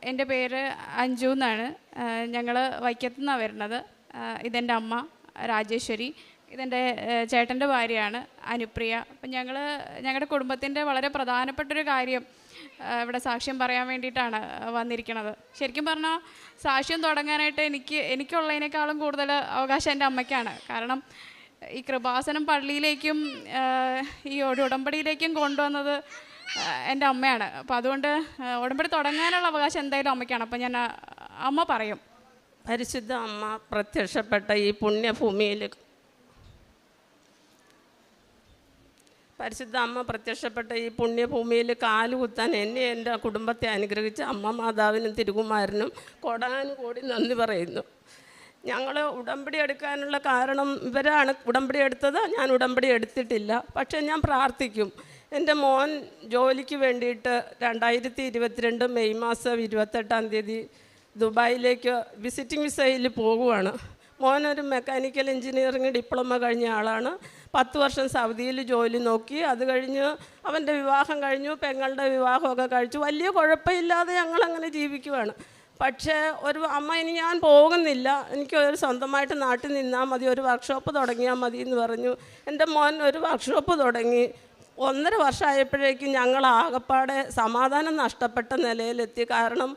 എൻ്റെ പേര് അഞ്ജു എന്നാണ്. ഞങ്ങൾ വൈക്കത്തു നിന്നാണ് വരുന്നത്. ഇതെൻ്റെ അമ്മ രാജേശ്വരി, ഇതെൻ്റെ ചേട്ടൻ്റെ ഭാര്യയാണ് അനുപ്രിയ. അപ്പം ഞങ്ങളുടെ കുടുംബത്തിൻ്റെ വളരെ പ്രധാനപ്പെട്ടൊരു കാര്യം ഇവിടെ സാക്ഷ്യം പറയാൻ വേണ്ടിയിട്ടാണ് വന്നിരിക്കുന്നത്. ശരിക്കും പറഞ്ഞാൽ സാക്ഷ്യം തുടങ്ങാനായിട്ട് എനിക്കുള്ളതിനേക്കാളും കൂടുതൽ അവകാശം എൻ്റെ അമ്മയ്ക്കാണ്. കാരണം ഈ കൃപാസനം പള്ളിയിലേക്കും ഈ ഉടമ്പടിയിലേക്കും കൊണ്ടുവന്നത് എൻ്റെ അമ്മയാണ്. അപ്പോൾ അതുകൊണ്ട് ഉടമ്പടി തുടങ്ങാനുള്ള അവകാശം എന്തായാലും അമ്മയ്ക്കാണ്. അപ്പം ഞാൻ അമ്മ പറയും. പരിശുദ്ധ അമ്മ പ്രത്യക്ഷപ്പെട്ട ഈ പുണ്യഭൂമിയിൽ കാലുകുത്താൻ എന്നെ എൻ്റെ കുടുംബത്തെ അനുഗ്രഹിച്ച അമ്മ മാതാവിനും തിരുകുമാരനും കോടാനുകോടി നന്ദി പറയുന്നു. ഞങ്ങൾ ഉടമ്പടി എടുക്കാനുള്ള കാരണം ഇവരാണ് ഉടമ്പടി എടുത്തത്. ഞാൻ ഉടമ്പടി എടുത്തിട്ടില്ല. പക്ഷേ ഞാൻ പ്രാർത്ഥിക്കും. എൻ്റെ മോൻ ജോലിക്ക് വേണ്ടിയിട്ട് 2022 മെയ് മാസം 28 ദുബായിലേക്ക് വിസിറ്റിംഗ് വിസയിൽ പോകുവാണ്. മോനൊരു മെക്കാനിക്കൽ എഞ്ചിനീയറിംഗ് ഡിപ്ലോമ കഴിഞ്ഞ ആളാണ്. 10 വർഷം സൗദിയിൽ ജോലി നോക്കി. അത് കഴിഞ്ഞ് അവൻ്റെ വിവാഹം കഴിഞ്ഞു, പെങ്ങളുടെ വിവാഹമൊക്കെ കഴിച്ചു. വലിയ കുഴപ്പമില്ലാതെ ഞങ്ങളങ്ങനെ ജീവിക്കുവാണ്. പക്ഷേ അമ്മ ഇനി ഞാൻ പോകുന്നില്ല, എനിക്ക് ഒരു സ്വന്തമായിട്ട് നാട്ടിൽ നിന്നാൽ മതി, ഒരു വർക്ക്ഷോപ്പ് തുടങ്ങിയാൽ മതി എന്ന് പറഞ്ഞു. എൻ്റെ മോൻ ഒരു വർക്ക്ഷോപ്പ് തുടങ്ങി. 1.5 വർഷമായപ്പോഴേക്കും ഞങ്ങൾ ആകപ്പാടെ സമാധാനം നഷ്ടപ്പെട്ട നിലയിലെത്തി. കാരണം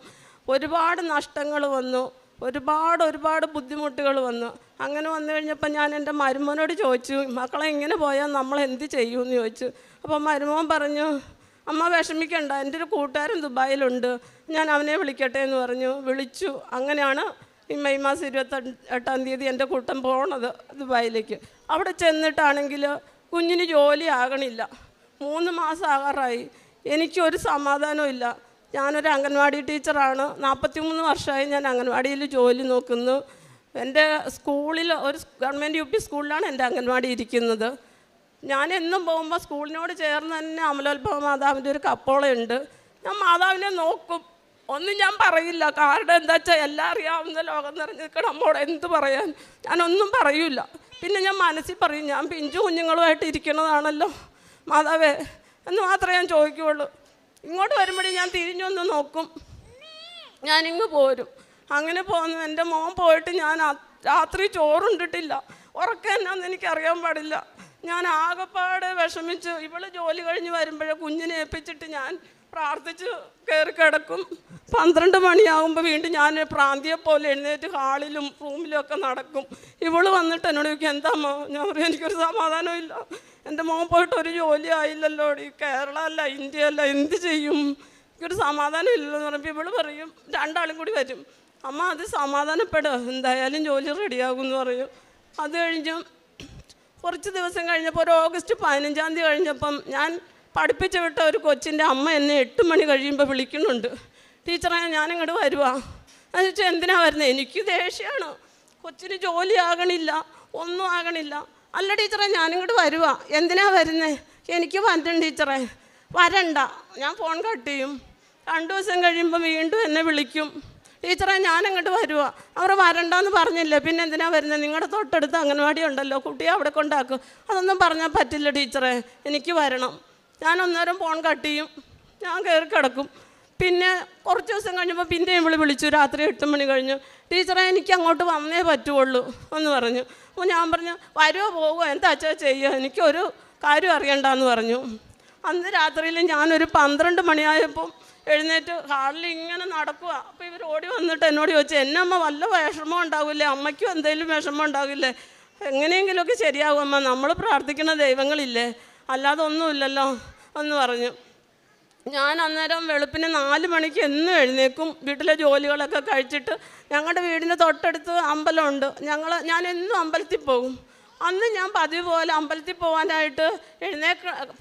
ഒരുപാട് നഷ്ടങ്ങൾ വന്നു, ഒരുപാട് ബുദ്ധിമുട്ടുകൾ വന്നു. അങ്ങനെ വന്നു കഴിഞ്ഞപ്പോൾ ഞാൻ എൻ്റെ മരുമോനോട് ചോദിച്ചു, മക്കളെ ഇങ്ങനെ പോയാൽ നമ്മൾ എന്ത് ചെയ്യുമെന്ന് ചോദിച്ചു. അപ്പോൾ മരുമോൻ പറഞ്ഞു, അമ്മ വിഷമിക്കണ്ട, എൻ്റെ ഒരു കൂട്ടുകാരൻ ദുബായിലുണ്ട്, ഞാൻ അവനെ വിളിക്കട്ടെ എന്ന് പറഞ്ഞു. വിളിച്ചു. അങ്ങനെയാണ് ഈ മെയ് മാസം 28 എൻ്റെ കൂട്ടം പോണത് ദുബായിലേക്ക്. അവിടെ ചെന്നിട്ടാണെങ്കിൽ കുഞ്ഞിന് ജോലി ആകണില്ല. 3 മാസം ആകാറായി. എനിക്കൊരു സമാധാനവും ഇല്ല. ഞാനൊരു അംഗൻവാടി ടീച്ചറാണ്. 43 വർഷമായി ഞാൻ അംഗൻവാടിയിൽ ജോലി നോക്കുന്നു. എൻ്റെ സ്കൂളിൽ ഒരു ഗവൺമെൻറ് UP സ്കൂളിലാണ് എൻ്റെ അംഗൻവാടി ഇരിക്കുന്നത്. ഞാൻ എന്നും പോകുമ്പോൾ സ്കൂളിനോട് ചേർന്ന് തന്നെ അമലോത്ഭവ മാതാവിൻ്റെ ഒരു കപ്പോളയുണ്ട്. ഞാൻ മാതാവിനെ നോക്കും, ഒന്നും ഞാൻ പറയില്ല. കാരണം എന്താ വെച്ചാൽ എല്ലാം അറിയാവുന്ന ലോകം നിറഞ്ഞ് നിൽക്കണം അമ്മോട് എന്ത് പറയാൻ. ഞാനൊന്നും പറയൂല. പിന്നെ ഞാൻ മനസ്സിൽ പറയും, ഞാൻ പിഞ്ചു കുഞ്ഞുങ്ങളുമായിട്ട് ഇരിക്കണതാണല്ലോ മാതാവേ എന്ന് മാത്രമേ ഞാൻ ചോദിക്കുകയുള്ളൂ. ഇങ്ങോട്ട് വരുമ്പോഴേ ഞാൻ തിരിഞ്ഞൊന്ന് നോക്കും, ഞാനിങ്ങ് പോരും. അങ്ങനെ പോന്നു. എൻ്റെ മോൻ പോയിട്ട് ഞാൻ രാത്രി ചോറുണ്ടിട്ടില്ല. ഉറക്കം എന്നാന്ന് എനിക്കറിയാൻ പാടില്ല. ഞാൻ ആകെപ്പാടെ വിഷമിച്ച് ഇവള് ജോലി കഴിഞ്ഞ് വരുമ്പോഴേ കുഞ്ഞിനെ ഏൽപ്പിച്ചിട്ട് ഞാൻ പ്രാർത്ഥിച്ച് കയറി കിടക്കും. 12 മണിയാകുമ്പോൾ വീണ്ടും ഞാൻ പ്രാന്തിയെ പോലെ എഴുന്നേറ്റ് ഹാളിലും റൂമിലും ഒക്കെ നടക്കും. ഇവള് വന്നിട്ട് എന്നോട് ചോദിക്കും, എന്താ അമ്മ? ഞാൻ പറയും, എനിക്കൊരു സമാധാനമില്ല, എൻ്റെ മോൻ പോയിട്ട് ഒരു ജോലി ആയില്ലല്ലോ, കേരള അല്ല ഇന്ത്യ അല്ല, എന്ത് ചെയ്യും, എനിക്കൊരു സമാധാനം ഇല്ലല്ലോ എന്ന് പറയുമ്പോൾ ഇവള് പറയും, 2 ആളും കൂടി വരും, അമ്മ അത് സമാധാനപ്പെടുക, എന്തായാലും ജോലി റെഡിയാകും എന്ന് പറയും. അത് കഴിഞ്ഞ് കുറച്ച് ദിവസം കഴിഞ്ഞപ്പോൾ ഒരു ഓഗസ്റ്റ് 15 കഴിഞ്ഞപ്പം ഞാൻ പഠിപ്പിച്ച് വിട്ട ഒരു കൊച്ചിൻ്റെ അമ്മ എന്നെ 8 മണി കഴിയുമ്പോൾ വിളിക്കുന്നുണ്ട്, ടീച്ചറെ ഞാനിങ്ങോട്ട് വരുവാ. എന്ന് ചോദിച്ചാൽ എന്തിനാണ് വരുന്നത്? എനിക്ക് ദേഷ്യമാണ്, കൊച്ചിന് ജോലി ആകണില്ല, ഒന്നും ആകണില്ല. അല്ല ടീച്ചറെ ഞാനിങ്ങോട്ട് വരുവാ. എന്തിനാ വരുന്നത്? എനിക്ക് വരണം ടീച്ചറെ. വരണ്ട. ഞാൻ ഫോൺ കട്ട് ചെയ്യും. 2 ദിവസം കഴിയുമ്പോൾ വീണ്ടും എന്നെ വിളിക്കും, ടീച്ചറെ ഞാനങ്ങോട്ട് വരുവാ. അവർ വരണ്ടെന്ന് പറഞ്ഞില്ലേ, പിന്നെ എന്തിനാ വരുന്നത്? നിങ്ങളുടെ തൊട്ടടുത്ത് അംഗൻവാടി ഉണ്ടല്ലോ, കുട്ടിയെ അവിടെ കൊണ്ടാക്കും. അതൊന്നും പറഞ്ഞാൽ പറ്റില്ല ടീച്ചറെ, എനിക്ക് വരണം. ഞാൻ അന്നേരം ഫോൺ കട്ട് ചെയ്യും, ഞാൻ കയറി കിടക്കും. പിന്നെ കുറച്ച് ദിവസം കഴിഞ്ഞപ്പോൾ പിന്നെയും വിളിച്ചു, രാത്രി 8 മണി കഴിഞ്ഞു, ടീച്ചറെ എനിക്ക് അങ്ങോട്ട് വന്നേ പറ്റുള്ളൂ എന്ന് പറഞ്ഞു. അപ്പോൾ ഞാൻ പറഞ്ഞു, വരുമോ പോകുമോ എന്താ അച്ഛാ ചെയ്യുക, എനിക്കൊരു കാര്യം അറിയണ്ടെന്ന് പറഞ്ഞു. അന്ന് രാത്രിയിൽ ഞാനൊരു 12 മണിയായപ്പം എഴുന്നേറ്റ് ഹാളിൽ ഇങ്ങനെ നടക്കുക. അപ്പോൾ ഇവർ ഓടി വന്നിട്ട് എന്നോട് ചോദിച്ചു, എന്നെ അമ്മ വല്ല വിഷമം ഉണ്ടാകില്ലേ, അമ്മയ്ക്കും എന്തെങ്കിലും വിഷമം ഉണ്ടാകില്ലേ, എങ്ങനെയെങ്കിലുമൊക്കെ ശരിയാകും അമ്മ, നമ്മൾ പ്രാർത്ഥിക്കുന്ന ദൈവങ്ങളില്ലേ, അല്ലാതെ ഒന്നുമില്ലല്ലോ എന്ന് പറഞ്ഞു. ഞാൻ അന്നേരം വെളുപ്പിന് 4 മണിക്ക് എന്നും എഴുന്നേക്കും. വീട്ടിലെ ജോലികളൊക്കെ കഴിച്ചിട്ട് ഞങ്ങളുടെ വീടിന് തൊട്ടടുത്ത് അമ്പലമുണ്ട്. ഞാൻ എന്നും അമ്പലത്തിൽ പോകും. അന്ന് ഞാൻ പതിവ് പോലെ അമ്പലത്തിൽ പോകാനായിട്ട്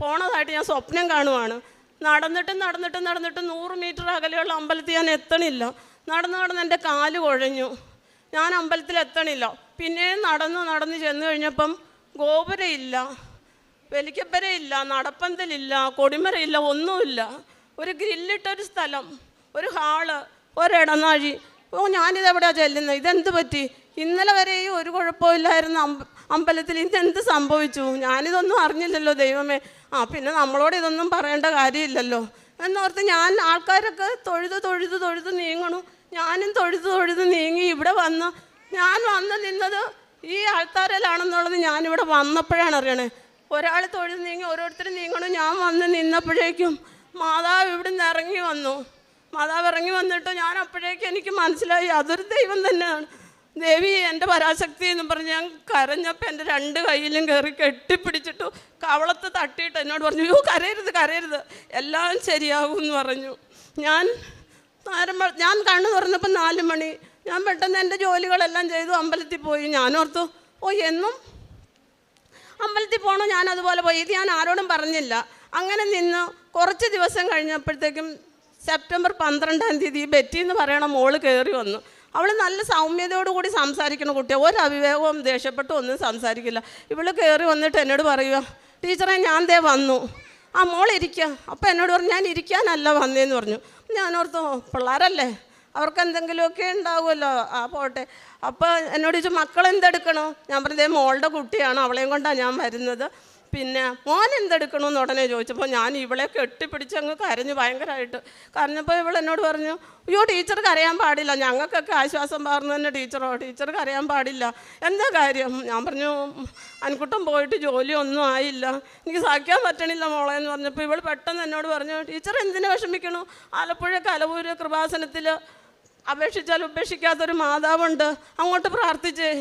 പോണതായിട്ട് ഞാൻ സ്വപ്നം കാണുവാണ്. നടന്നിട്ട് 100 മീറ്റർ അകലെയുള്ള അമ്പലത്തിൽ ഞാൻ എത്തണില്ല. നടന്ന് എൻ്റെ കാല് കുഴഞ്ഞു, ഞാൻ അമ്പലത്തിൽ എത്തണില്ല. പിന്നെ നടന്ന് ചെന്ന് കഴിഞ്ഞപ്പം ഗോപുരമില്ല, വലിക്കപ്പരയില്ല, നടപ്പന്തലില്ല, കൊടിമരയില്ല, ഒന്നുമില്ല. ഒരു ഗ്രില്ലിട്ടൊരു സ്ഥലം, ഒരു ഹാള്, ഒരിടനാഴി. ഞാനിതെവിടെയാണ് ചെല്ലുന്നത്? ഇതെന്ത് പറ്റി? ഇന്നലെ വരെയും ഒരു കുഴപ്പമില്ലായിരുന്നു അമ്പലത്തിൽ, ഇതെന്ത് സംഭവിച്ചു? ഞാനിതൊന്നും അറിഞ്ഞില്ലല്ലോ ദൈവമേ. പിന്നെ നമ്മളോട് ഇതൊന്നും പറയേണ്ട കാര്യമില്ലല്ലോ. എന്നോർത്ത് ഞാൻ ആൾക്കാരൊക്കെ തൊഴുത് നീങ്ങണു. ഞാനും തൊഴുത് നീങ്ങി ഇവിടെ വന്ന് ഞാൻ നിന്നത് ഈ ആൾക്കാരിലാണെന്നുള്ളത് ഞാനിവിടെ വന്നപ്പോഴാണ് അറിയണേ. ഒരാൾ തൊഴുത് നീങ്ങി ഓരോരുത്തരും നീങ്ങണു. ഞാൻ വന്ന് നിന്നപ്പോഴേക്കും മാതാവ് ഇവിടെ നിന്ന് ഇറങ്ങി വന്നു. മാതാവ് ഇറങ്ങി വന്നിട്ട് ഞാൻ അപ്പോഴേക്കും എനിക്ക് മനസ്സിലായി അതൊരു ദൈവം തന്നെയാണ്. ദേവി എൻ്റെ പരാശക്തി എന്ന് പറഞ്ഞ് ഞാൻ കരഞ്ഞപ്പോൾ എൻ്റെ 2 കൈയിലും കയറി കെട്ടിപ്പിടിച്ചിട്ടു കവളത്ത് തട്ടിയിട്ട് എന്നോട് പറഞ്ഞു, യോ കരയരുത്, എല്ലാം ശരിയാകും എന്ന് പറഞ്ഞു. ഞാൻ കണ്ണു തുറന്നപ്പോൾ 4 മണി. ഞാൻ പെട്ടെന്ന് എൻ്റെ ജോലികളെല്ലാം ചെയ്തു അമ്പലത്തിൽ പോയി. ഞാനോർത്തു എന്നും അമ്പലത്തിൽ പോകണം. ഞാനതുപോലെ പോയി. ഇത് ഞാൻ ആരോടും പറഞ്ഞില്ല. അങ്ങനെ നിന്ന് കുറച്ച് ദിവസം കഴിഞ്ഞപ്പോഴത്തേക്കും സെപ്റ്റംബർ 12-ാം തീയതി ബെറ്റി എന്ന് പറയണ മോള് കയറി വന്നു. അവൾ നല്ല സൗമ്യതയോടുകൂടി സംസാരിക്കുന്ന കുട്ടിയാണ്. ഒരു അവിവേകവും ദേഷ്യപ്പെട്ടും ഒന്നും സംസാരിക്കില്ല. ഇവൾ കയറി വന്നിട്ട് എന്നോട് പറയുക, ടീച്ചറെ ഞാൻ വന്നു. ആ മോളിരിക്കുക. അപ്പോൾ എന്നോട് പറഞ്ഞു, ഞാൻ ഇരിക്കാനല്ല വന്നേന്ന് പറഞ്ഞു. ഞാനോർത്തു പിള്ളേരല്ലേ, അവർക്ക് എന്തെങ്കിലുമൊക്കെ ഉണ്ടാവുമല്ലോ, പോട്ടെ. അപ്പോൾ എന്നോട് ചോദിച്ചു, മക്കളെന്തെടുക്കണോ? ഞാൻ പറഞ്ഞത് മോളുടെ കുട്ടിയാണ്, അവളെയും കൊണ്ടാണ് ഞാൻ വരുന്നത്. പിന്നെ മോൻ എന്തെടുക്കണമെന്ന് ഉടനെ ചോദിച്ചപ്പോൾ ഞാൻ ഇവളെ കെട്ടിപ്പിടിച്ച് അങ്ങ് കരഞ്ഞു ഭയങ്കരമായിട്ട്. കരഞ്ഞപ്പോൾ ഇവൾ എന്നോട് പറഞ്ഞു, അയ്യോ ടീച്ചർ കരയാൻ പാടില്ല, ഞങ്ങൾക്കൊക്കെ ആശ്വാസം പകർന്നു തന്നെ ടീച്ചർ കരയാൻ പാടില്ല, എന്താ കാര്യം? ഞാൻ പറഞ്ഞു, അൻകുട്ടൻ പോയിട്ട് ജോലിയൊന്നും ആയില്ല, എനിക്ക് സഹിക്കാൻ പറ്റണില്ല മോളെ എന്ന് പറഞ്ഞപ്പോൾ ഇവൾ പെട്ടെന്ന് എന്നോട് പറഞ്ഞു, ടീച്ചർ എന്തിനു വിഷമിക്കണു? ആലപ്പുഴ കലവൂര് കൃപാസനത്തിൽ അപേക്ഷിച്ചാൽ ഉപേക്ഷിക്കാത്തൊരു മാതാവുണ്ട്, അങ്ങോട്ട് പ്രാർത്ഥിച്ചേ,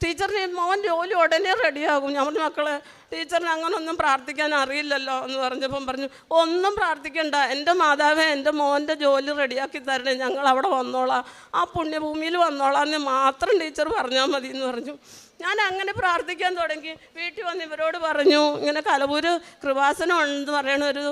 ടീച്ചറിന് മോൻ ജോലി ഉടനെ റെഡിയാകും. ഞാൻ പറഞ്ഞു, മക്കളെ ടീച്ചറിന് അങ്ങനൊന്നും പ്രാർത്ഥിക്കാൻ അറിയില്ലല്ലോ എന്ന് പറഞ്ഞപ്പം പറഞ്ഞു, ഒന്നും പ്രാർത്ഥിക്കണ്ട, എൻ്റെ മാതാവേ എൻ്റെ മോൻ്റെ ജോലി റെഡിയാക്കി തരണേ, ഞങ്ങൾ അവിടെ വന്നോളാം, ആ പുണ്യഭൂമിയിൽ വന്നോളാം എന്ന് മാത്രം ടീച്ചർ പറഞ്ഞാൽ മതി എന്ന് പറഞ്ഞു. ഞാൻ അങ്ങനെ പ്രാർത്ഥിക്കാൻ തുടങ്ങി. വീട്ടിൽ വന്ന് ഇവരോട് പറഞ്ഞു, ഇങ്ങനെ കലവൂര് കൃപാസനം ഉണ്ടെന്ന് പറയണ ഒരു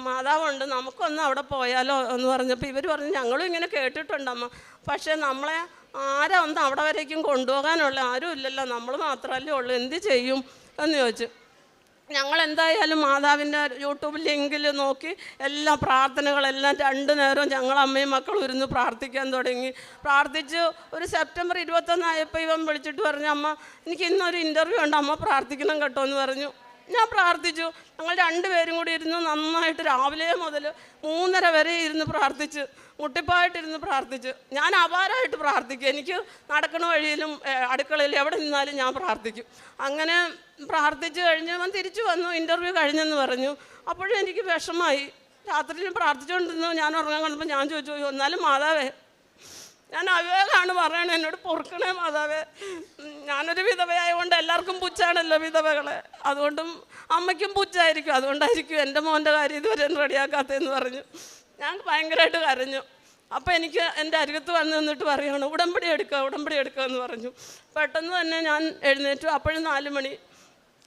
മാതാവുണ്ട്, നമുക്കൊന്ന് അവിടെ പോയാലോ എന്ന് പറഞ്ഞപ്പോൾ ഇവർ പറഞ്ഞു, ഞങ്ങളും ഇങ്ങനെ കേട്ടിട്ടുണ്ടമ്മ, പക്ഷേ നമ്മളെ ആരാ ഒന്ന് അവിടെ വരേക്കും കൊണ്ടുപോകാനുള്ള ആരും ഇല്ലല്ലോ, നമ്മൾ മാത്രമല്ലേ ഉള്ളൂ, എന്ത് ചെയ്യും എന്ന് ചോദിച്ചു. ഞങ്ങൾ എന്തായാലും മാതാവിൻ്റെ യൂട്യൂബ് ലിങ്കിൽ നോക്കി എല്ലാ പ്രാർത്ഥനകളെല്ലാം 2 നേരവും ഞങ്ങൾ അമ്മയും മക്കളും ഇരുന്ന് പ്രാർത്ഥിക്കാൻ തുടങ്ങി. പ്രാർത്ഥിച്ച് ഒരു സെപ്റ്റംബർ 21 ആയപ്പോൾ ഇവൻ വിളിച്ചിട്ട് പറഞ്ഞു, അമ്മ എനിക്ക് ഇന്നൊരു ഇൻ്റർവ്യൂ ഉണ്ട്, അമ്മ പ്രാർത്ഥിക്കണം കേട്ടോ എന്ന് പറഞ്ഞു. ഞാൻ പ്രാർത്ഥിച്ചു. ഞങ്ങൾ 2 പേരും കൂടി ഇരുന്ന് നന്നായിട്ട് രാവിലെ മുതൽ 3:30 വരെ ഇരുന്ന് പ്രാർത്ഥിച്ച്, മുട്ടിപ്പായിട്ടിരുന്ന് പ്രാർത്ഥിച്ച്. ഞാൻ അപാരമായിട്ട് പ്രാർത്ഥിക്കും. എനിക്ക് നടക്കണ വഴിയിലും അടുക്കളയിലും എവിടെ നിന്നാലും ഞാൻ പ്രാർത്ഥിക്കും. അങ്ങനെ പ്രാർത്ഥിച്ച് കഴിഞ്ഞ് അവൻ തിരിച്ചു വന്നു, ഇൻ്റർവ്യൂ കഴിഞ്ഞെന്ന് പറഞ്ഞു. അപ്പോഴും എനിക്ക് വിഷമമായി. രാത്രിയിലും പ്രാർത്ഥിച്ചുകൊണ്ടിരുന്നു. ഞാൻ ഉറങ്ങാൻ കണ്ടപ്പോൾ ഞാൻ ചോദിച്ചു, എന്നാലും മാതാവേ, ഞാൻ അവിവേകാണ് പറയണേ, എന്നോട് പൊറുക്കണേ മാതാവേ, ഞാനൊരു വിധവയായതുകൊണ്ട് എല്ലാവർക്കും പുച്ഛാണല്ലോ വിധവകളെ, അതുകൊണ്ടും അമ്മയ്ക്കും പുച്ഛായിരിക്കും, അതുകൊണ്ടായിരിക്കും എൻ്റെ മോൻ്റെ കാര്യം ഇതുവരെ റെഡിയാക്കാത്തതെന്ന് പറഞ്ഞു. ഞാൻ ഭയങ്കരമായിട്ട് കരഞ്ഞു. അപ്പോൾ എനിക്ക് എൻ്റെ അരികത്ത് വന്ന് നിന്നിട്ട് പറയുകയാണ്, ഉടമ്പടി എടുക്കുക എന്ന് പറഞ്ഞു. പെട്ടെന്ന് തന്നെ ഞാൻ എഴുന്നേറ്റു. അപ്പോഴും 4 മണി.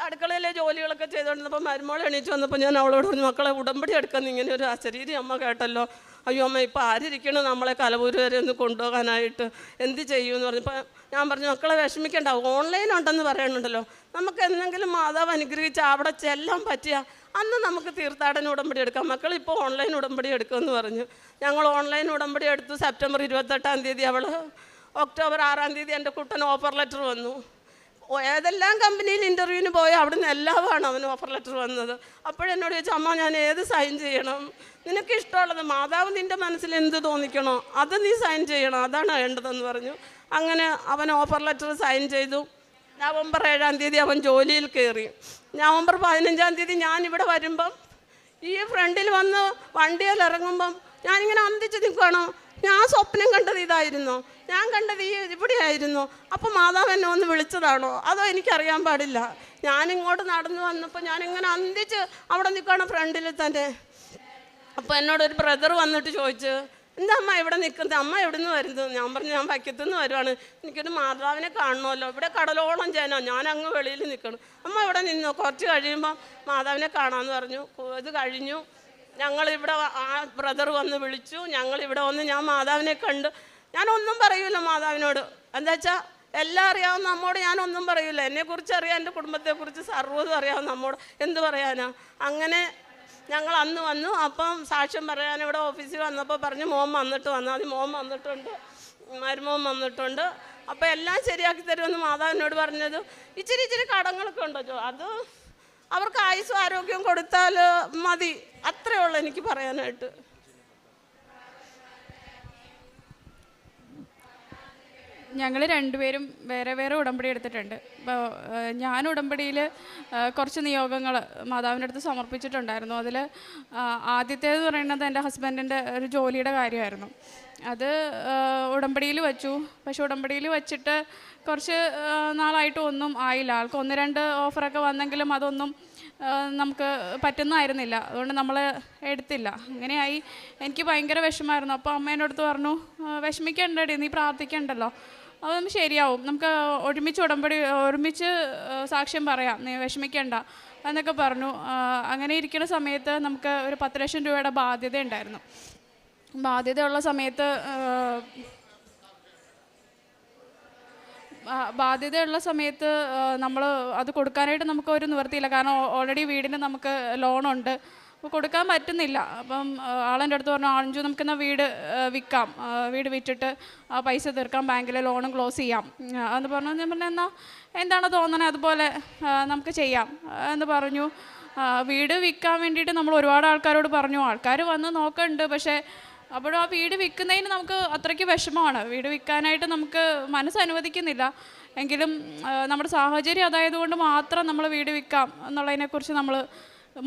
അടുക്കളയിലെ ജോലികളൊക്കെ ചെയ്തുകൊണ്ടിരുന്നപ്പോൾ മരുമോൾ എണീറ്റ് വന്നപ്പോൾ ഞാൻ അവളോട് പറഞ്ഞു, മക്കളെ ഉടമ്പടി എടുക്കുന്ന ഇങ്ങനെ ഒരു അശരീരി അമ്മ കേട്ടല്ലോ, അയ്യോ അമ്മ ഇപ്പോൾ ആരിയ്ക്കണം നമ്മളെ കലവൂര് വരെ ഒന്ന് കൊണ്ടുപോകാനായിട്ട്, എന്ത് ചെയ്യുമെന്ന് പറഞ്ഞപ്പോൾ ഞാൻ പറഞ്ഞു, മക്കളെ വിഷമിക്കേണ്ട, ഓൺലൈൻ ഉണ്ടെന്ന് പറയുന്നുണ്ടല്ലോ, നമുക്ക് എന്തെങ്കിലും മാതാവ് അനുഗ്രഹിച്ച് അവിടെ ചെല്ലാൻ പറ്റിയ അന്ന് നമുക്ക് തീർത്ഥാടന ഉടമ്പടി എടുക്കാം, മക്കൾ ഇപ്പോൾ ഓൺലൈൻ ഉടമ്പടി എടുക്കുമെന്ന് പറഞ്ഞു. ഞങ്ങൾ ഓൺലൈൻ ഉടമ്പടി എടുത്തു. സെപ്റ്റംബർ 28-ാം തീയതി അവൾ, ഒക്ടോബർ 6-ാം തീയതി എൻ്റെ കുട്ടൻ ഓഫർ ലെറ്റർ വന്നു. ഏതെല്ലാം കമ്പനിയിൽ ഇൻ്റർവ്യൂവിന് പോയി അവിടുന്ന് എല്ലാമാണ് അവന് ഓഫർ ലെറ്റർ വന്നത്. അപ്പോഴെന്നോട് ചോദിച്ചു, അമ്മ ഞാൻ ഏത് സൈൻ ചെയ്യണം? നിനക്ക് ഇഷ്ടമുള്ളത്, മാതാവ് നിൻ്റെ മനസ്സിൽ എന്ത് തോന്നിക്കണോ അത് നീ സൈൻ ചെയ്യണം, അതാണ് വേണ്ടതെന്ന് പറഞ്ഞു. അങ്ങനെ അവൻ ഓഫർ ലെറ്റർ സൈൻ ചെയ്തു. നവംബർ 7-ാം തീയതി അവൻ ജോലിയിൽ കയറി. നവംബർ 15-ാം തീയതി ഞാനിവിടെ വരുമ്പം ഈ ഫ്രണ്ടിൽ വന്ന് വണ്ടിയിൽ ഇറങ്ങുമ്പം ഞാനിങ്ങനെ അന്തിച്ച് നിൽക്കുകയാണോ, ഞാൻ സ്വപ്നം കണ്ടത് ഇതായിരുന്നോ, ഞാൻ കണ്ടത് ഇവിടെയായിരുന്നു, അപ്പോൾ മാതാവ് എന്നെ ഒന്ന് വിളിച്ചതാണോ, അതോ എനിക്കറിയാൻ പാടില്ല. ഞാനിങ്ങോട്ട് നടന്നു വന്നപ്പോൾ ഞാനിങ്ങനെ അന്തിച്ച് അവിടെ നിൽക്കുകയാണ് ഫ്രണ്ടിൽ തന്നെ. അപ്പോൾ എന്നോടൊരു ബ്രദർ വന്നിട്ട് ചോദിച്ചു, എന്താ അമ്മ ഇവിടെ നിൽക്കുന്നത്, അമ്മ എവിടെ നിന്ന് വരുന്നത്? ഞാൻ പറഞ്ഞു, ഞാൻ വൈക്കത്തുനിന്ന് വരുവാണ്, എനിക്കൊരു മാതാവിനെ കാണണമല്ലോ, ഇവിടെ കടലോളം ജനം, ഞാൻ അങ്ങ് വെളിയിൽ നിൽക്കണം. അമ്മ ഇവിടെ നിന്നോ, കുറച്ച് കഴിയുമ്പോൾ മാതാവിനെ കാണാമെന്ന് പറഞ്ഞു. ഇത് കഴിഞ്ഞു. ഞങ്ങളിവിടെ ആ ബ്രദർ വന്ന് വിളിച്ചു. ഞങ്ങളിവിടെ വന്ന് ഞാൻ മാതാവിനെ കണ്ട്. ഞാനൊന്നും പറയൂല മാതാവിനോട്, എന്താ വെച്ചാൽ എല്ലാം അറിയാവുന്ന നമ്മോട് ഞാനൊന്നും പറയൂല. എന്നെക്കുറിച്ച് അറിയാം, എൻ്റെ കുടുംബത്തെക്കുറിച്ച് സർവ്വതും അറിയാവുന്ന നമ്മോട് എന്ത് പറയാനാ. അങ്ങനെ ഞങ്ങൾ അന്ന് വന്നു. അപ്പം സാക്ഷ്യം പറയാൻ ഇവിടെ ഓഫീസിൽ വന്നപ്പോൾ പറഞ്ഞു, മോൻ വന്നിട്ട് വന്നാൽ മതി. മോൻ വന്നിട്ടുണ്ട്, മരുമോൻ വന്നിട്ടുണ്ട്, അപ്പോൾ എല്ലാം ശരിയാക്കി തരുമെന്ന് മാതാവിനോട് പറഞ്ഞത്. ഇച്ചിരി കടങ്ങളൊക്കെ ഉണ്ടോ, അവർക്ക് ആയുസ്സും ആരോഗ്യവും കൊടുത്താൽ മതി. അത്രയേ ഉള്ളൂ എനിക്ക് പറയാനായിട്ട്. ഞങ്ങൾ രണ്ടുപേരും വേറെ വേറെ ഉടമ്പടി എടുത്തിട്ടുണ്ട്. ഇപ്പോൾ ഞാൻ ഉടമ്പടിയിൽ കുറച്ച് നിയോഗങ്ങൾ മാതാവിൻ്റെ അടുത്ത് സമർപ്പിച്ചിട്ടുണ്ടായിരുന്നു. അതിൽ ആദ്യത്തേത് പറയുന്നത് എൻ്റെ ഹസ്ബൻഡിൻ്റെ ഒരു ജോലിയുടെ കാര്യമായിരുന്നു. അത് ഉടമ്പടിയിൽ വച്ചു. പക്ഷെ ഉടമ്പടിയിൽ വച്ചിട്ട് കുറച്ച് നാളായിട്ടും ഒന്നും ആയില്ല. ആൾക്ക് 1-2 ഓഫറൊക്കെ വന്നെങ്കിലും അതൊന്നും നമുക്ക് പറ്റുന്നതായിരുന്നില്ല. അതുകൊണ്ട് നമ്മൾ എടുത്തില്ല. അങ്ങനെയായി. എനിക്ക് ഭയങ്കര വിഷമമായിരുന്നു. അപ്പോൾ അമ്മേൻ്റെ അടുത്ത് പറഞ്ഞു, വിഷമിക്കണ്ടടി, നീ പ്രാർത്ഥിക്കണ്ടല്ലോ, അതൊന്നും ശരിയാവും, നമുക്ക് ഒരുമിച്ച് സാക്ഷ്യം പറയാം, നീ വിഷമിക്കണ്ട എന്നൊക്കെ പറഞ്ഞു. അങ്ങനെ ഇരിക്കുന്ന സമയത്ത് നമുക്ക് ഒരു 10 ലക്ഷം രൂപയുടെ ബാധ്യത ഉണ്ടായിരുന്നു. ബാധ്യതയുള്ള സമയത്ത് നമ്മൾ അത് കൊടുക്കാനായിട്ട് നമുക്ക് ഒരു നിവൃത്തിയില്ല. കാരണം ഓൾറെഡി വീടിന് നമുക്ക് ലോണുണ്ട്. അപ്പോൾ കൊടുക്കാൻ പറ്റുന്നില്ല. അപ്പം ആളെൻ്റെ അടുത്ത് പറഞ്ഞു, അഞ്ചു നമുക്കെന്നാൽ വീട് വിൽക്കാം, വീട് വിറ്റിട്ട് ആ പൈസ തീർക്കാം, ബാങ്കിലെ ലോണും ക്ലോസ് ചെയ്യാം എന്ന് പറഞ്ഞു. ഞാൻ പറഞ്ഞു എന്നാൽ എന്താണോ തോന്നണേ അതുപോലെ നമുക്ക് ചെയ്യാം എന്ന് പറഞ്ഞു. വീട് വിൽക്കാൻ വേണ്ടിയിട്ട് നമ്മൾ ഒരുപാട് ആൾക്കാരോട് പറഞ്ഞു. ആൾക്കാർ വന്ന് നോക്കുന്നുണ്ട്. പക്ഷേ അപ്പോഴും ആ വീട് വിൽക്കുന്നതിന് നമുക്ക് അത്രയ്ക്ക് വിഷമമാണ്. വീട് വിൽക്കാനായിട്ട് നമുക്ക് മനസ്സ് അനുവദിക്കുന്നില്ല. എങ്കിലും നമ്മുടെ സാഹചര്യം അതായതുകൊണ്ട് മാത്രം നമ്മൾ വീട് വിൽക്കാം എന്നുള്ളതിനെക്കുറിച്ച് നമ്മൾ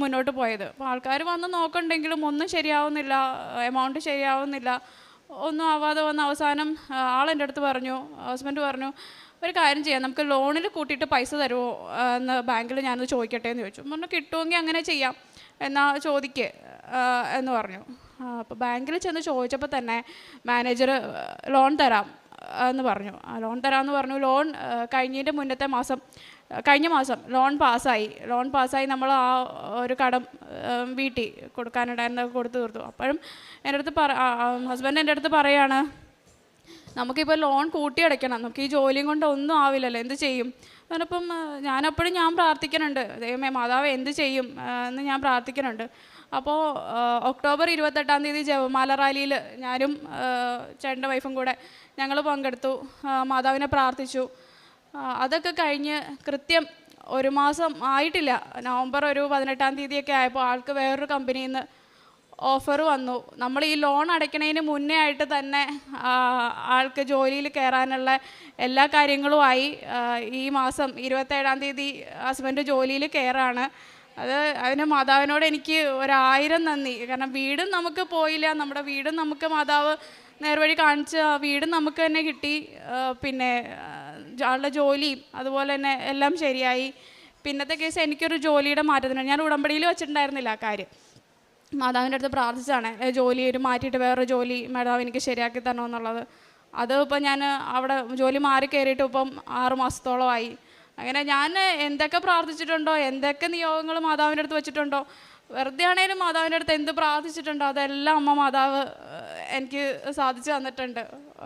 മുന്നോട്ട് പോയത്. അപ്പോൾ ആൾക്കാർ വന്ന് നോക്കണ്ടെങ്കിലും ഒന്നും ശരിയാവുന്നില്ല, എമൗണ്ട് ശരിയാവുന്നില്ല, ഒന്നും ആവാതെ വന്ന് അവസാനം ആളെൻ്റെ അടുത്ത് പറഞ്ഞു, ഹസ്ബൻഡ് പറഞ്ഞു, ഒരു കാര്യം ചെയ്യാം, നമുക്ക് ലോണിൽ കൂട്ടിയിട്ട് പൈസ തരുമോ എന്ന് ബാങ്കിൽ ഞാനത് ചോദിക്കട്ടെ എന്ന് ചോദിച്ചു. പറഞ്ഞു കിട്ടുമെങ്കിൽ അങ്ങനെ ചെയ്യാം, എന്നാൽ ചോദിക്ക് എന്ന് പറഞ്ഞു. അപ്പോൾ ബാങ്കിൽ ചെന്ന് ചോദിച്ചപ്പോൾ തന്നെ മാനേജർ ലോൺ തരാം എന്ന് പറഞ്ഞു. ലോൺ തരാമെന്ന് പറഞ്ഞു. ലോൺ കഴിഞ്ഞ മാസം ലോൺ പാസ്സായി. നമ്മൾ ആ ഒരു കടം വീട്ടിൽ കൊടുക്കാനുണ്ടായിരുന്നത് കൊടുത്തു തീർത്തു. അപ്പോഴും എൻ്റെ അടുത്ത് ഹസ്ബൻഡ് എൻ്റെ അടുത്ത് പറയാണ്, നമുക്കിപ്പോൾ ലോൺ കൂട്ടി അടയ്ക്കണം, നമുക്ക് ഈ ജോലിയും കൊണ്ട് ഒന്നും ആവില്ലല്ലോ, എന്ത് ചെയ്യും? അതിനപ്പം ഞാൻ പ്രാർത്ഥിക്കുന്നുണ്ട്, ദൈവമേ മാതാവ് എന്ത് ചെയ്യും എന്ന് ഞാൻ പ്രാർത്ഥിക്കുന്നുണ്ട്. അപ്പോൾ ഒക്ടോബർ 28-ാം തീയതി ജപമാല റാലിയിൽ ഞാനും ചേട്ടൻ്റെ വൈഫും കൂടെ ഞങ്ങൾ പങ്കെടുത്തു, മാതാവിനെ പ്രാർത്ഥിച്ചു. അതൊക്കെ കഴിഞ്ഞ് കൃത്യം 1 മാസം ആയിട്ടില്ല, നവംബർ 18-ാം തീയതിയൊക്കെ ആയപ്പോൾ ആൾക്ക് വേറൊരു കമ്പനിയിൽ നിന്ന് ഓഫർ വന്നു. നമ്മൾ ഈ ലോൺ അടയ്ക്കുന്നതിന് മുന്നേ ആയിട്ട് തന്നെ ആൾക്ക് ജോലിയിൽ കയറാനുള്ള എല്ലാ കാര്യങ്ങളുമായി. ഈ മാസം 27-ാം തീയതി ഹസ്ബൻഡ് ജോലിയിൽ കയറാണ്. അതിന് മാതാവിനോട് എനിക്ക് 1000 നന്ദി. കാരണം വീടും നമുക്ക് പോയില്ല, നമ്മുടെ വീടും നമുക്ക് മാതാവ് നേർവഴി കാണിച്ച് വീടും നമുക്ക് തന്നെ കിട്ടി. പിന്നെ ആളുടെ ജോലിയും അതുപോലെ തന്നെ എല്ലാം ശരിയായി. പിന്നത്തെ കേസ് എനിക്കൊരു ജോലിയുടെ മാറ്റത്തിനാണ്. ഞാൻ ഉടമ്പടിയിൽ വെച്ചിട്ടുണ്ടായിരുന്നില്ല ആ കാര്യം. മാതാവിൻ്റെ അടുത്ത് പ്രാർത്ഥിച്ചാണ് ജോലി മാറ്റിയിട്ട് വേറൊരു ജോലി മാതാവ് എനിക്ക് ശരിയാക്കി തരണമെന്നുള്ളത്. അത് ഇപ്പം ഞാൻ അവിടെ ജോലി മാറി കയറിയിട്ട് ഇപ്പം 6 മാസത്തോളമായി. അങ്ങനെ ഞാൻ എന്തൊക്കെ പ്രാർത്ഥിച്ചിട്ടുണ്ടോ, എന്തൊക്കെ നിയോഗങ്ങൾ മാതാവിൻ്റെ അടുത്ത് വെച്ചിട്ടുണ്ടോ, വെറുതെ ആണെങ്കിലും മാതാവിൻ്റെ അടുത്ത് എന്ത് പ്രാർത്ഥിച്ചിട്ടുണ്ടോ അതെല്ലാം അമ്മ മാതാവ് എനിക്ക് സാധിച്ചു തന്നിട്ടുണ്ട്.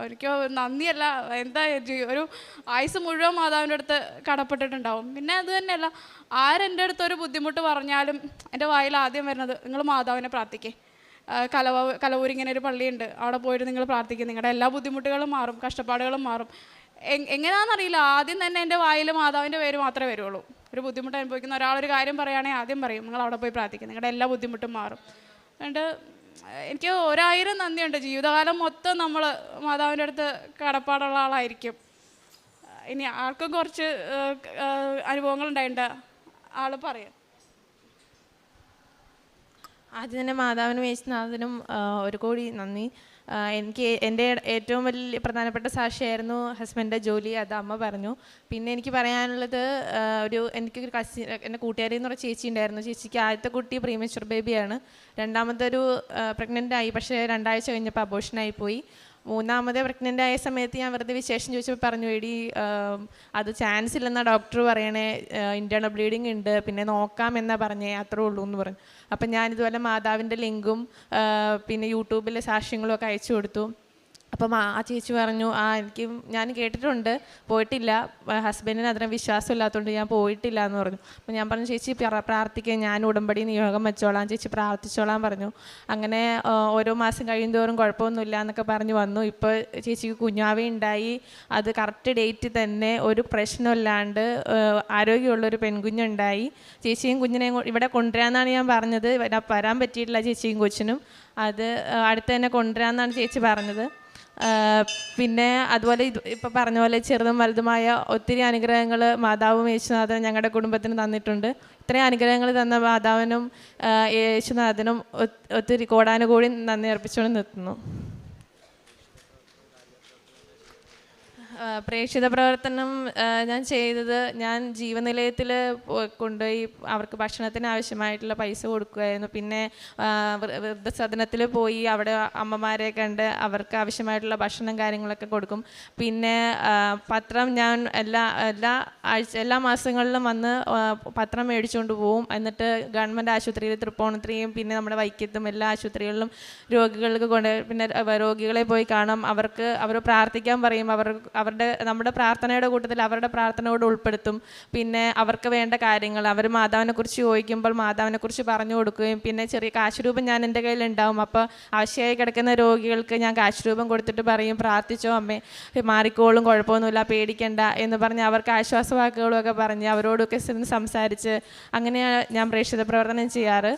എനിക്ക് നന്ദിയല്ല, ഒരു ആയുസ് മുഴുവൻ മാതാവിൻ്റെ അടുത്ത് കടപ്പെട്ടിട്ടുണ്ടാവും. പിന്നെ അത് തന്നെയല്ല, ആരെൻ്റെ അടുത്ത് ഒരു ബുദ്ധിമുട്ട് പറഞ്ഞാലും എൻ്റെ വായിൽ ആദ്യം വരുന്നത്, നിങ്ങൾ മാതാവിനെ പ്രാർത്ഥിക്കേ, കലവൂർ ഇങ്ങനെ ഒരു പള്ളിയുണ്ട്, അവിടെ പോയിട്ട് നിങ്ങൾ പ്രാർത്ഥിക്കും, നിങ്ങളുടെ എല്ലാ ബുദ്ധിമുട്ടുകളും മാറും, കഷ്ടപ്പാടുകളും മാറും. എങ്ങനെയാണെന്നറിയില്ല, ആദ്യം തന്നെ എൻ്റെ വായിൽ മാതാവിൻ്റെ പേര് മാത്രമേ വരുള്ളൂ. ഒരു ബുദ്ധിമുട്ട് അനുഭവിക്കുന്ന ഒരാളൊരു കാര്യം പറയുകയാണെങ്കിൽ ആദ്യം പറയും, നിങ്ങൾ അവിടെ പോയി പ്രാർത്ഥിക്കും, നിങ്ങളുടെ എല്ലാ ബുദ്ധിമുട്ടും മാറും. അതുകൊണ്ട് എനിക്ക് 1000 നന്ദിയുണ്ട്. ജീവിതകാലം മൊത്തം നമ്മൾ മാതാവിൻ്റെ അടുത്ത് കടപ്പാടുള്ള ആളായിരിക്കും. ഇനി ആൾക്കും കുറച്ച് അനുഭവങ്ങളുണ്ടായിട്ടുണ്ട്, ആൾ പറയാം. ആദ്യം തന്നെ മാതാവിനും യേശുനാഥനും 1 കോടി നന്ദി. എൻ്റെ ഏറ്റവും വലിയ പ്രധാനപ്പെട്ട സാക്ഷിയായിരുന്നു ഹസ്ബൻഡിൻ്റെ ജോലി, അത് അമ്മ പറഞ്ഞു. പിന്നെ എനിക്ക് പറയാനുള്ളത്, എനിക്കൊരു എൻ്റെ കൂട്ടുകാരി എന്ന് പറഞ്ഞ ചേച്ചി ഉണ്ടായിരുന്നു. ചേച്ചിക്ക് ആദ്യത്തെ കുട്ടി പ്രീമച്വർ ബേബിയാണ്. രണ്ടാമതൊരു പ്രഗ്നൻ്റ് ആയി, പക്ഷേ 2 ആഴ്ച കഴിഞ്ഞപ്പോൾ അബോർഷനായി പോയി. 3ാമത് പ്രഗ്നൻ്റ് ആയ സമയത്ത് ഞാൻ വെറുതെ വിശേഷം ചോദിച്ചപ്പോൾ പറഞ്ഞു, എടി അത് ചാൻസ് ഇല്ലെന്നാണ് ഡോക്ടർ പറയണേ, ഇൻറ്റേർണൽ ബ്ലീഡിങ് ഉണ്ട്, പിന്നെ നോക്കാം എന്നാ പറഞ്ഞേ, അത്രേ ഉള്ളൂ എന്ന് പറഞ്ഞു. അപ്പം ഞാനിതുപോലെ മാതാവിൻ്റെ ലിങ്കും പിന്നെ യൂട്യൂബിലെ സാക്ഷ്യങ്ങളും ഒക്കെ അയച്ചു കൊടുത്തു. അപ്പം ആ ചേച്ചി പറഞ്ഞു, ഞാൻ കേട്ടിട്ടുണ്ട്, പോയിട്ടില്ല, ഹസ്ബൻഡിന് അത്ര വിശ്വാസമില്ലാത്തതുകൊണ്ട് ഞാൻ പോയിട്ടില്ല എന്ന് പറഞ്ഞു. അപ്പം ഞാൻ പറഞ്ഞു, ചേച്ചി പ്രാർത്ഥിക്കുക, ഞാൻ ഉടമ്പടി നിയോഗം വെച്ചോളാം, ചേച്ചി പ്രാർത്ഥിച്ചോളാം പറഞ്ഞു. അങ്ങനെ ഓരോ മാസം കഴിയുന്തോറും കുഴപ്പമൊന്നുമില്ല എന്നൊക്കെ പറഞ്ഞു വന്നു. ഇപ്പോൾ ചേച്ചിക്ക് കുഞ്ഞാവേ ഉണ്ടായി. അത് കറക്റ്റ് ഡേറ്റ് തന്നെ, ഒരു പ്രശ്നമില്ലാണ്ട് ആരോഗ്യമുള്ളൊരു പെൺകുഞ്ഞുണ്ടായി. ചേച്ചിയും കുഞ്ഞിനെയും ഇവിടെ കൊണ്ടുവരാമെന്നാണ് ഞാൻ പറഞ്ഞത്. വരാൻ പറ്റിയിട്ടില്ല ചേച്ചിയും കൊച്ചിനും. അത് അടുത്ത് തന്നെ കൊണ്ടുവരാമെന്നാണ് ചേച്ചി പറഞ്ഞത്. പിന്നെ അതുപോലെ ഇപ്പം പറഞ്ഞ പോലെ ചെറുതും വലുതുമായ ഒത്തിരി അനുഗ്രഹങ്ങൾ മാതാവും യേശുനാഥനും ഞങ്ങളുടെ കുടുംബത്തിന് തന്നിട്ടുണ്ട്. ഇത്രയും അനുഗ്രഹങ്ങൾ തന്ന മാതാവിനും യേശുനാഥനും ഒത്തിരി കോടാനുകോടി നന്ദി അർപ്പിച്ചുകൊണ്ട് നിർത്തുന്നു. പ്രേക്ഷിത പ്രവർത്തനം ഞാൻ ചെയ്തത്, ഞാൻ ജീവനിലയത്തിൽ കൊണ്ടുപോയി അവർക്ക് ഭക്ഷണത്തിന് ആവശ്യമായിട്ടുള്ള പൈസ കൊടുക്കുമായിരുന്നു. പിന്നെ വൃദ്ധസദനത്തിൽ പോയി അവിടെ അമ്മമാരെ കണ്ട് അവർക്ക് ആവശ്യമായിട്ടുള്ള ഭക്ഷണം കാര്യങ്ങളൊക്കെ കൊടുക്കും. പിന്നെ പത്രം ഞാൻ എല്ലാ മാസങ്ങളിലും വന്ന് പത്രം മേടിച്ചുകൊണ്ട് പോവും. എന്നിട്ട് ഗവൺമെൻറ് ആശുപത്രിയിൽ തൃപ്പൂണിത്തുറയും പിന്നെ നമ്മുടെ വൈക്കത്തും എല്ലാ ആശുപത്രികളിലും രോഗികൾക്ക് പിന്നെ രോഗികളെ പോയി കാണാം. അവർ പ്രാർത്ഥിക്കാൻ പറയും. നമ്മുടെ പ്രാർത്ഥനയുടെ കൂട്ടത്തിൽ അവരുടെ പ്രാർത്ഥനയോട് ഉൾപ്പെടുത്തും. പിന്നെ അവർക്ക് വേണ്ട കാര്യങ്ങൾ അവർ മാതാവിനെക്കുറിച്ച് ചോദിക്കുമ്പോൾ മാതാവിനെക്കുറിച്ച് പറഞ്ഞു കൊടുക്കുകയും പിന്നെ ചെറിയ കാശുരൂപം ഞാൻ എൻ്റെ കയ്യിലുണ്ടാവും. അപ്പോൾ ആവശ്യമായി കിടക്കുന്ന രോഗികൾക്ക് ഞാൻ കാശുരൂപം കൊടുത്തിട്ട് പറയും, പ്രാർത്ഥിച്ചോ അമ്മേ, മാറിക്കോളും, കുഴപ്പമൊന്നുമില്ല, പേടിക്കണ്ട എന്ന് പറഞ്ഞ് അവർക്ക് ആശ്വാസവാക്കുകളും ഒക്കെ പറഞ്ഞ് അവരോടൊക്കെ സംസാരിച്ച് അങ്ങനെയാണ് ഞാൻ പ്രേക്ഷിത പ്രവർത്തനം ചെയ്യാറ്.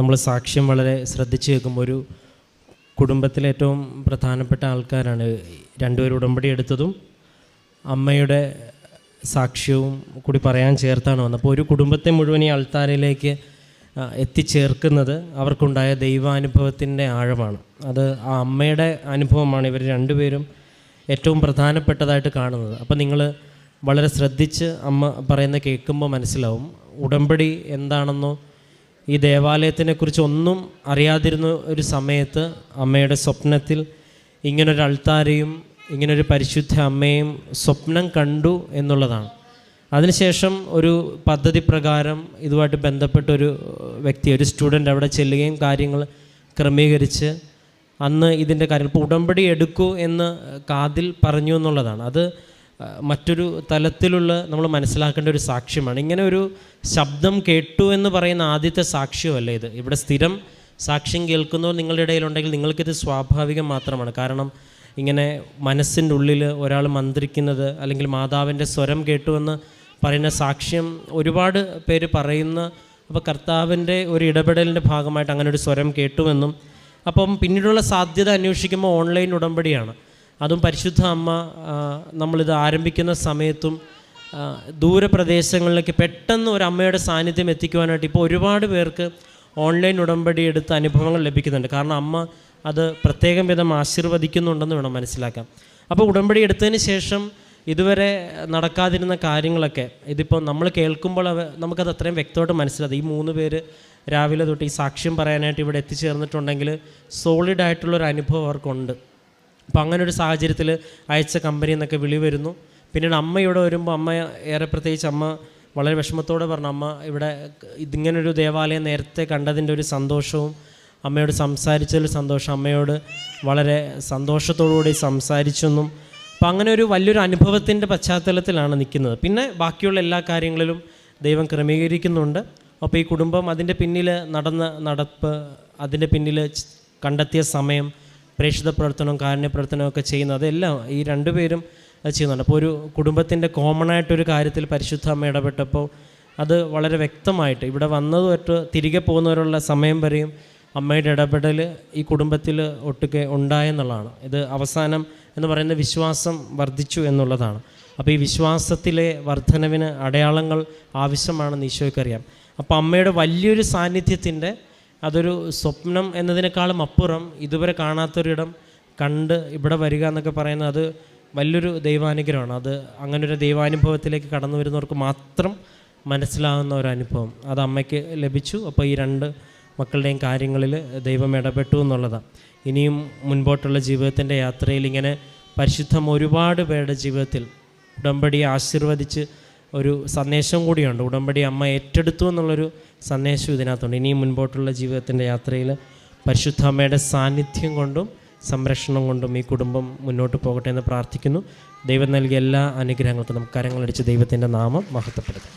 നമ്മൾ സാക്ഷ്യം വളരെ ശ്രദ്ധിച്ച് കേൾക്കുമ്പോൾ ഒരു കുടുംബത്തിലെ ഏറ്റവും പ്രധാനപ്പെട്ട ആൾക്കാരാണ് രണ്ടുപേരും ഉടമ്പടി എടുത്തതും അമ്മയുടെ സാക്ഷ്യവും കൂടി പറയാൻ ചേർത്താണ് വന്നത്. അപ്പോൾ ഒരു കുടുംബത്തെ മുഴുവൻ ഈ അൾത്താരയിലേക്ക് എത്തിച്ചേർക്കുന്നത് അവർക്കുണ്ടായ ദൈവാനുഭവത്തിൻ്റെ ആഴമാണ്. അത് ആ അമ്മയുടെ അനുഭവമാണ് ഇവർ രണ്ടുപേരും ഏറ്റവും പ്രധാനപ്പെട്ടതായിട്ട് കാണുന്നത്. അപ്പോൾ നിങ്ങൾ വളരെ ശ്രദ്ധിച്ച് അമ്മ പറയുന്ന കേൾക്കുമ്പോൾ മനസ്സിലാവും ഉടമ്പടി എന്താണെന്നോ ഈ ദേവാലയത്തിനെക്കുറിച്ച് ഒന്നും അറിയാതിരുന്ന ഒരു സമയത്ത് അമ്മയുടെ സ്വപ്നത്തിൽ ഇങ്ങനൊരു അൾത്താരയും ഇങ്ങനൊരു പരിശുദ്ധ അമ്മയും സ്വപ്നം കണ്ടു എന്നുള്ളതാണ്. അതിനുശേഷം ഒരു പദ്ധതി പ്രകാരം ഇതുമായിട്ട് ബന്ധപ്പെട്ടൊരു വ്യക്തി, ഒരു സ്റ്റുഡൻ്റ് അവിടെ ചെല്ലുകയും കാര്യങ്ങൾ ക്രമീകരിച്ച് അന്ന് ഇതിൻ്റെ കാര്യം ഇപ്പോൾ ഉടമ്പടി എടുക്കൂ എന്ന് കാതിൽ പറഞ്ഞു എന്നുള്ളതാണ്. അത് മറ്റൊരു തലത്തിലുള്ള നമ്മൾ മനസ്സിലാക്കേണ്ട ഒരു സാക്ഷ്യമാണ്. ഇങ്ങനെ ഒരു ശബ്ദം കേട്ടു എന്ന് പറയുന്ന ആദ്യത്തെ സാക്ഷ്യമല്ല ഇത്. ഇവിടെ സ്ഥിരം സാക്ഷ്യം കേൾക്കുന്നവർ നിങ്ങളുടെ ഇടയിലുണ്ടെങ്കിൽ നിങ്ങൾക്കിത് സ്വാഭാവികം മാത്രമാണ്. കാരണം ഇങ്ങനെ മനസ്സിൻ്റെ ഉള്ളിൽ ഒരാൾ മന്ത്രിക്കുന്നത് അല്ലെങ്കിൽ മാതാവിൻ്റെ സ്വരം കേട്ടു എന്ന് പറയുന്ന സാക്ഷ്യം ഒരുപാട് പേര് പറയുന്ന, അപ്പോൾ കർത്താവിൻ്റെ ഒരു ഇടപെടലിൻ്റെ ഭാഗമായിട്ട് അങ്ങനെ ഒരു സ്വരം കേട്ടുവെന്നും അപ്പം പിന്നീടുള്ള സാധ്യത അന്വേഷിക്കുമ്പോൾ ഓൺലൈൻ ഉടമ്പടിയാണ്. അതും പരിശുദ്ധ അമ്മ നമ്മളിത് ആരംഭിക്കുന്ന സമയത്തും ദൂരപ്രദേശങ്ങളിലേക്ക് പെട്ടെന്ന് ഒരു അമ്മയുടെ സാന്നിധ്യം എത്തിക്കുവാനായിട്ട് ഇപ്പോൾ ഒരുപാട് പേർക്ക് ഓൺലൈൻ ഉടമ്പടി എടുത്ത അനുഭവങ്ങൾ ലഭിക്കുന്നുണ്ട്. കാരണം അമ്മ അത് പ്രത്യേകം വിധം ആശീർവദിക്കുന്നുണ്ടെന്ന് വേണം മനസ്സിലാക്കാം. അപ്പോൾ ഉടമ്പടി എടുത്തതിന് ശേഷം ഇതുവരെ നടക്കാതിരുന്ന കാര്യങ്ങളൊക്കെ ഇതിപ്പോൾ നമ്മൾ കേൾക്കുമ്പോൾ നമുക്കത് അത്രയും വ്യക്തമായിട്ട് മനസ്സിലാകും. ഈ 3 പേര് രാവിലെ തൊട്ട് ഈ സാക്ഷ്യം പറയാനായിട്ട് ഇവിടെ എത്തിച്ചേർന്നിട്ടുണ്ടെങ്കിൽ സോളിഡായിട്ടുള്ളൊരു അനുഭവം അവർക്കുണ്ട്. അപ്പോൾ അങ്ങനെ ഒരു സാഹചര്യത്തിൽ അയച്ച കമ്പനി എന്നൊക്കെ വിളി വരുന്നു. പിന്നീട് അമ്മ ഇവിടെ വരുമ്പോൾ അമ്മ ഏറെ പ്രത്യേകിച്ച് അമ്മ വളരെ വിഷമത്തോടെ പറഞ്ഞു, അമ്മ ഇവിടെ ഇതിങ്ങനൊരു ദേവാലയം നേരത്തെ കണ്ടതിൻ്റെ ഒരു സന്തോഷവും അമ്മയോട് സംസാരിച്ചതിൽ സന്തോഷം, അമ്മയോട് വളരെ സന്തോഷത്തോടുകൂടി സംസാരിച്ചെന്നും. അപ്പം അങ്ങനെ ഒരു വലിയൊരു അനുഭവത്തിൻ്റെ പശ്ചാത്തലത്തിലാണ് നിൽക്കുന്നത്. പിന്നെ ബാക്കിയുള്ള എല്ലാ കാര്യങ്ങളിലും ദൈവം ക്രമീകരിക്കുന്നുണ്ട്. അപ്പോൾ ഈ കുടുംബം അതിൻ്റെ പിന്നിൽ നടപ്പ്, അതിൻ്റെ പിന്നിൽ കണ്ടെത്തിയ സമയം, പ്രേക്ഷിത പ്രവർത്തനവും കാരുണ്യ പ്രവർത്തനവും ഒക്കെ ചെയ്യുന്നത് അതെല്ലാം ഈ 2 പേരും ചെയ്യുന്നുണ്ട്. അപ്പോൾ ഒരു കുടുംബത്തിൻ്റെ കോമണായിട്ടൊരു കാര്യത്തിൽ പരിശുദ്ധ അമ്മ ഇടപെട്ടപ്പോൾ അത് വളരെ വ്യക്തമായിട്ട് ഇവിടെ വന്നതുമായിട്ട് തിരികെ പോകുന്നവരുള്ള സമയം വരെയും അമ്മയുടെ ഇടപെടൽ ഈ കുടുംബത്തിൽ ഒട്ടുക്കെ ഉണ്ടായെന്നുള്ളതാണ്. ഇത് അവസാനം എന്ന് പറയുന്ന വിശ്വാസം വർദ്ധിച്ചു എന്നുള്ളതാണ്. അപ്പോൾ ഈ വിശ്വാസത്തിലെ വർധനവിന് അടയാളങ്ങൾ ആവശ്യമാണെന്ന് ഈശോയ്ക്കറിയാം. അപ്പോൾ അമ്മയുടെ വലിയൊരു സാന്നിധ്യത്തിൻ്റെ അതൊരു സ്വപ്നം എന്നതിനേക്കാളും അപ്പുറം ഇതുവരെ കാണാത്തൊരിടം കണ്ട് ഇവിടെ വരിക എന്നൊക്കെ പറയുന്നത് അത് വലിയൊരു ദൈവാനുഗ്രഹമാണ്. അത് അങ്ങനൊരു ദൈവാനുഭവത്തിലേക്ക് കടന്നു വരുന്നവർക്ക് മാത്രം മനസ്സിലാകുന്ന ഒരു അനുഭവം അത് അമ്മയ്ക്ക് ലഭിച്ചു. അപ്പോൾ ഈ 2 മക്കളുടെയും കാര്യങ്ങളിൽ ദൈവം ഇടപെട്ടു എന്നുള്ളതാണ്. ഇനിയും മുൻപോട്ടുള്ള ജീവിതത്തിൻ്റെ യാത്രയിൽ ഇങ്ങനെ പരിശുദ്ധം ഒരുപാട് പേരുടെ ജീവിതത്തിൽ ഉടമ്പടിയെ ആശീർവദിച്ച് ഒരു സന്ദേശം കൂടിയുണ്ട്. ഉടമ്പടി അമ്മ ഏറ്റെടുത്തു എന്നുള്ളൊരു സന്ദേശം ഇതിനകത്തുണ്ട്. ഇനിയും മുൻപോട്ടുള്ള ജീവിതത്തിൻ്റെ യാത്രയിൽ പരിശുദ്ധ അമ്മയുടെ സാന്നിധ്യം കൊണ്ടും സംരക്ഷണം കൊണ്ടും ഈ കുടുംബം മുന്നോട്ട് പോകട്ടെ എന്ന് പ്രാർത്ഥിക്കുന്നു. ദൈവം നൽകിയ എല്ലാ അനുഗ്രഹങ്ങൾക്കും നമുക്ക് കരങ്ങളടിച്ച് ദൈവത്തിൻ്റെ നാമം മഹത്വപ്പെടുത്താം.